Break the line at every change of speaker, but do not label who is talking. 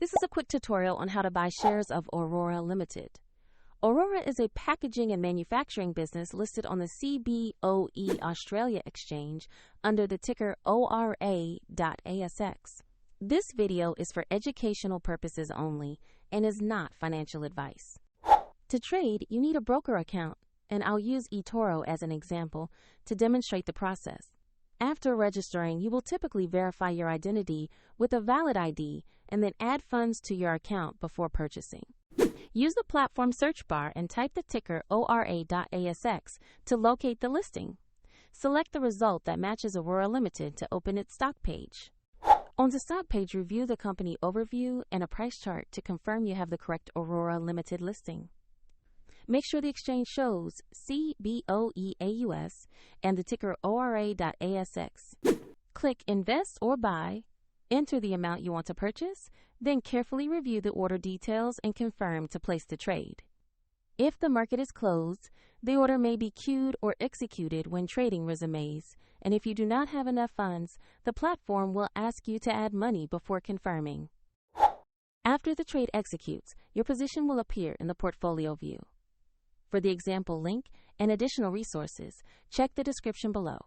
This is a quick tutorial on how to buy shares of Orora Limited. Orora is a packaging and manufacturing business listed on the CBOE Australia exchange under the ticker ORA.ASX. This video is for educational purposes only and is not financial advice. To trade, you need a broker account, and I'll use eToro as an example to demonstrate the process. After registering, you will typically verify your identity with a valid ID and then add funds to your account before purchasing. Use the platform search bar and type the ticker ORA.ASX to locate the listing. Select the result that matches Orora Limited to open its stock page. On the stock page, review the company overview and a price chart to confirm you have the correct Orora Limited listing. Make sure the exchange shows CBOEAUS and the ticker ORA.ASX. Click Invest or Buy, enter the amount you want to purchase, then carefully review the order details and confirm to place the trade. If the market is closed, the order may be queued or executed when trading resumes, and if you do not have enough funds, the platform will ask you to add money before confirming. After the trade executes, your position will appear in the portfolio view. For the example link and additional resources, check the description below.